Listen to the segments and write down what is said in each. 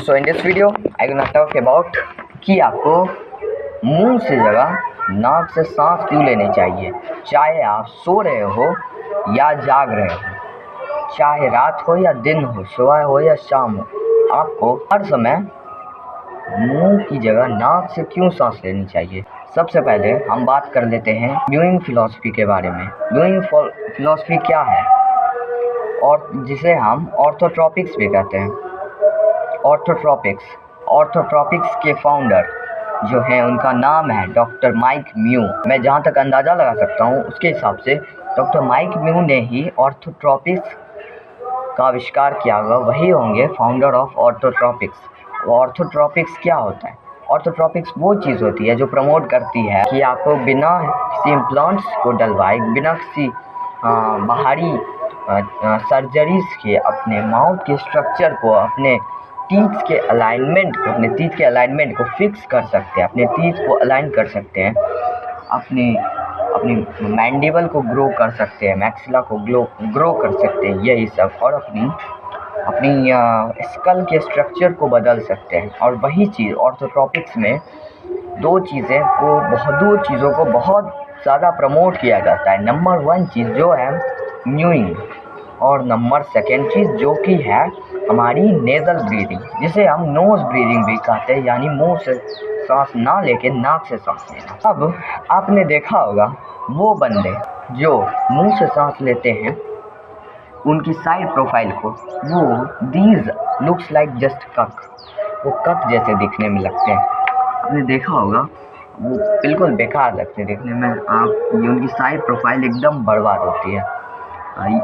So in this video I gonna talk about कि आपको मुंह से जगह नाक से सांस क्यों लेनी चाहिए, चाहे आप सो रहे हो या जाग रहे हो, चाहे रात हो या दिन हो, सुबह हो या शाम हो, आपको हर समय मुंह की जगह नाक से क्यों सांस लेनी चाहिए। सबसे पहले हम बात कर लेते हैं ब्रीदिंग फिलॉसफी के बारे में। ब्रीदिंग फिलॉसफी क्या है और जिसे हम ऑर्थोट्रॉपिक्स भी कहते हैं। ऑर्थोट्रॉपिक्स के फाउंडर जो हैं उनका नाम है डॉक्टर माइक म्यू। मैं जहाँ तक अंदाज़ा लगा सकता हूँ उसके हिसाब से डॉक्टर माइक म्यू ने ही ऑर्थोट्रॉपिक्स का आविष्कार किया होगा, वही होंगे फाउंडर ऑफ ऑर्थोट्रॉपिक्स। ऑर्थोट्रॉपिक्स क्या होता है? ऑर्थोट्रॉपिक्स वो चीज़ होती है जो प्रमोट करती है कि आपको बिना किसी इम्प्लांट्स को डलवाए, बिना किसी बाहरी सर्जरीज के अपने माउथ के स्ट्रक्चर को, अपने टीथ के अलाइनमेंट को फिक्स कर सकते हैं, अपने टीथ को अलाइन कर सकते हैं, अपनी मैंडिबल को ग्रो कर सकते हैं, मैक्सिला को ग्रो कर सकते हैं, यही सब, और अपनी स्कल के स्ट्रक्चर को बदल सकते हैं। और वही चीज़ ऑर्थोट्रॉपिक्स में दो चीज़ों को बहुत ज़्यादा प्रमोट किया जाता है। नंबर 1 चीज़ जो है म्यूइंग, और नंबर 2 चीज़ जो कि है हमारी नेज़ल ब्रीदिंग, जिसे हम नोज़ ब्रीदिंग भी कहते हैं, यानी मुंह से सांस ना लेके नाक से सांस लेना। अब आपने देखा होगा वो बंदे जो मुंह से सांस लेते हैं उनकी साइड प्रोफाइल को, वो दीज लुक्स लाइक जस्ट कक, वो कक जैसे दिखने में लगते हैं। आपने देखा होगा वो बिल्कुल बेकार लगते हैं दिखने में। उनकी साइड प्रोफाइल एकदम बर्बाद होती है।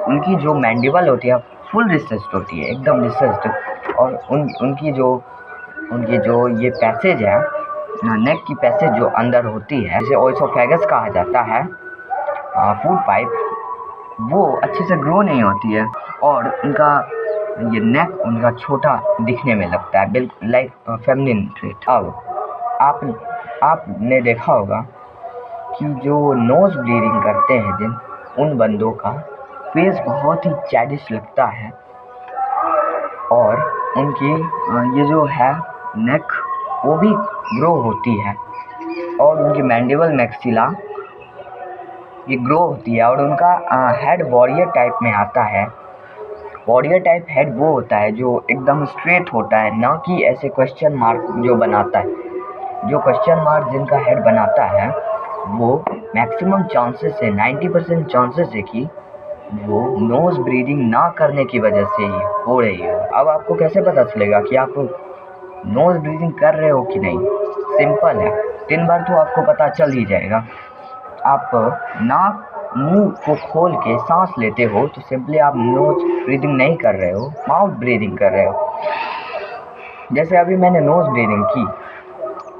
उनकी जो मैंडिबल होती है फुल रिसेस्ड होती है, एकदम रिसेस्ड, और उनकी जो ये पैसेज है, नेक की पैसेज जो अंदर होती है, जिसे ओएसोफेगस कहा जाता है, फूड पाइप, वो अच्छे से ग्रो नहीं होती है, और उनका ये नेक उनका छोटा दिखने में लगता है, बिल्कुल लाइक फेमिनिन ट्रेट। अब आपने देखा होगा कि जो नोज़ ब्लीडिंग करते हैं उन बंदों का फेस बहुत ही चैडिश लगता है, और उनकी ये जो है नेक वो भी ग्रो होती है, और उनकी मैंडिबल मैक्सिला ये ग्रो होती है, और उनका हेड वॉरियर टाइप में आता है। वॉरियर टाइप हेड वो होता है जो एकदम स्ट्रेट होता है, ना कि ऐसे क्वेश्चन मार्क जो बनाता है। जो क्वेश्चन मार्क जिनका हेड बनाता है वो मैक्सिमम चांसेस है, 90% चांसेस है कि वो नोज़ ब्रीदिंग ना करने की वजह से ही हो रही है। अब आपको कैसे पता चलेगा कि आप नोज़ ब्रीदिंग कर रहे हो कि नहीं? सिंपल है, 3 बार तो आपको पता चल ही जाएगा। आप मुंह को खोल के सांस लेते हो तो सिंपली आप नोज़ ब्रीदिंग नहीं कर रहे हो, माउथ ब्रीदिंग कर रहे हो। जैसे अभी मैंने नोज़ ब्रीदिंग की,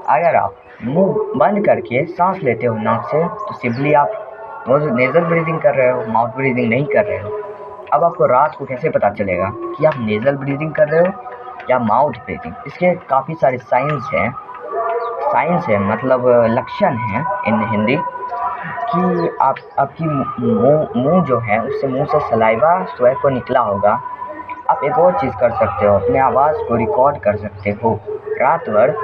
अगर आप मुंह बंद करके सांस लेते हो नाक से तो सिंपली आप नेज़ल ब्रीदिंग कर रहे हो, माउथ ब्रीदिंग नहीं कर रहे हो। अब आपको रात को कैसे पता चलेगा कि आप नेज़ल ब्रीदिंग कर रहे हो या माउथ ब्रीदिंग? इसके काफ़ी सारे साइंस हैं, मतलब लक्षण हैं इन हिंदी, कि आपकी मुंह जो है उससे मुंह से सलाइवा स्वैग को निकला होगा। आप एक और चीज़ कर सकते हो, अपने आवाज़ को रिकॉर्ड कर सकते हो। रात भर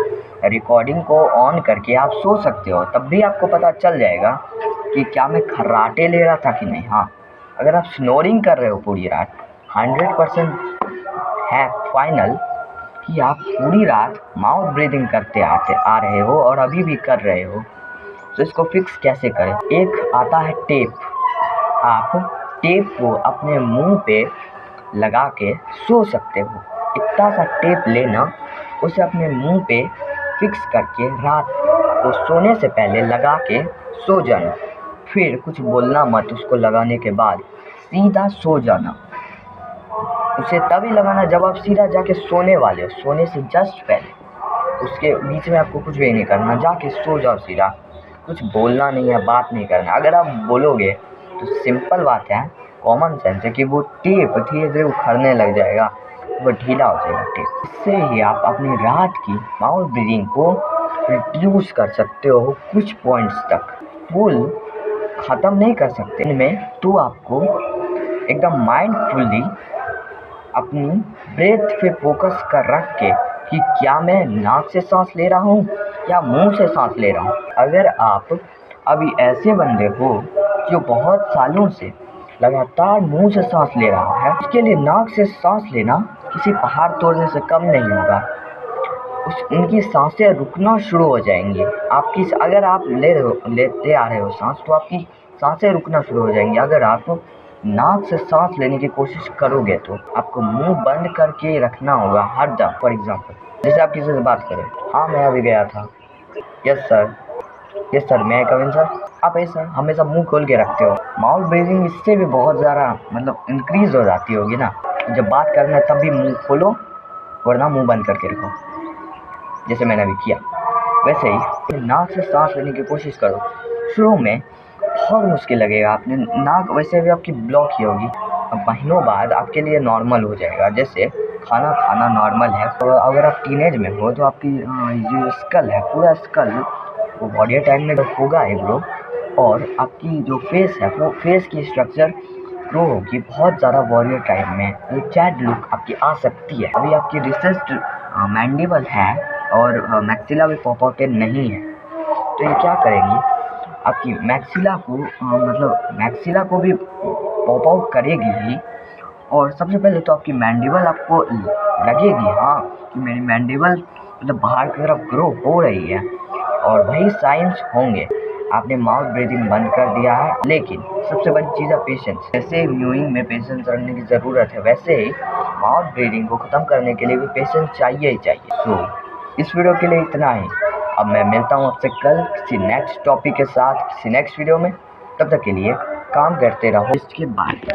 रिकॉर्डिंग को ऑन करके आप सो सकते हो, तब भी आपको पता चल जाएगा कि क्या मैं खर्राटे ले रहा था कि नहीं। हाँ, अगर आप स्नोरिंग कर रहे हो पूरी रात, 100% है फाइनल कि आप पूरी रात माउथ ब्रीदिंग करते आ रहे हो और अभी भी कर रहे हो। तो इसको फिक्स कैसे करें? एक आता है टेप। आप टेप को अपने मुंह पे लगा के सो सकते हो। इतना सा टेप लेना, उसे अपने मुंह पे फिक्स करके रात को सोने से पहले लगा के सो जाना। फिर कुछ बोलना मत उसको लगाने के बाद, सीधा सो जाना। उसे तभी लगाना जब आप सीधा जाके सोने वाले हो, सोने से जस्ट पहले। उसके बीच में आपको कुछ भी नहीं करना, जाके सो जाओ सीधा। कुछ बोलना नहीं है, बात नहीं करना। अगर आप बोलोगे तो सिंपल बात है, कॉमन सेंस है कि वो टेप धीरे धीरे उखड़ने लग जाएगा, वो ढीला हो जाएगा टेप। इससे ही आप अपनी रात की माउथ ब्रीदिंग को रिड्यूस कर सकते हो कुछ पॉइंट्स तक। फुल ख़त्म नहीं कर सकते इनमें, तो आपको एकदम माइंडफुली अपनी ब्रेथ पे फोकस कर रख के कि क्या मैं नाक से सांस ले रहा हूँ या मुंह से सांस ले रहा हूँ। अगर आप अभी ऐसे बंदे हो जो बहुत सालों से लगातार मुंह से सांस ले रहा है, उसके लिए नाक से सांस लेना किसी पहाड़ तोड़ने से कम नहीं होगा। उनकी सांसें रुकना शुरू हो जाएंगी। अगर आप लेते आ रहे हो सांस, तो आपकी सांसें रुकना शुरू हो जाएंगी। अगर आप नाक से सांस लेने की कोशिश करोगे तो आपको मुंह बंद करके रखना होगा हर दम। फॉर एग्जाम्पल, जैसे आप किसी से बात करें, हाँ मैं अभी गया था, यस सर मैं कम इन सर। आप ऐसा हमेशा मुंह खोल के रखते हो, माउथ ब्रीदिंग इससे भी बहुत ज़्यादा इंक्रीज हो जाती होगी ना। जब बात करना है तब भी मुंह खोलो, वरना मुंह बंद करके रखो, जैसे मैंने अभी किया। वैसे ही नाक से सांस लेने की कोशिश करो। शुरू में बहुत मुश्किल लगेगा, आपने नाक वैसे भी आपकी ब्लॉक ही होगी। अब महीनों बाद आपके लिए नॉर्मल हो जाएगा, जैसे खाना खाना नॉर्मल है। तो अगर आप टीनेज में हो तो आपकी जो स्कल है, पूरा स्कल वो बॉडी टाइम में होगा ग्रो, और आपकी जो फेस है वो फेस की स्ट्रक्चर ग्रो होगी बहुत ज़्यादा वॉरियर टाइम में। एक चैट लुक आपकी आ सकती है। अभी आपकी रिसेस्ड मैंडिबल है और मैक्सिला भी पॉपआउटेड नहीं है, तो ये क्या करेंगी, आपकी मैक्सिला को भी पॉप आउट करेगी ही। और सबसे पहले तो आपकी मैंडिबल आपको लगेगी, हाँ कि मेरी मैंडिबल बाहर की तरफ ग्रो हो रही है, और वही साइंस होंगे आपने माउथ ब्रीदिंग बंद कर दिया है। लेकिन सबसे बड़ी चीज़ है पेशेंस। जैसे म्यूइंग में पेशेंस रखने की ज़रूरत है, वैसे ही माउथ ब्रीदिंग को ख़त्म करने के लिए भी पेशेंस चाहिए ही चाहिए। सो इस वीडियो के लिए इतना ही। अब मैं मिलता हूँ आपसे कल किसी नेक्स्ट टॉपिक के साथ, किसी नेक्स्ट वीडियो में। तब तक के लिए काम करते रहो। इसके बाद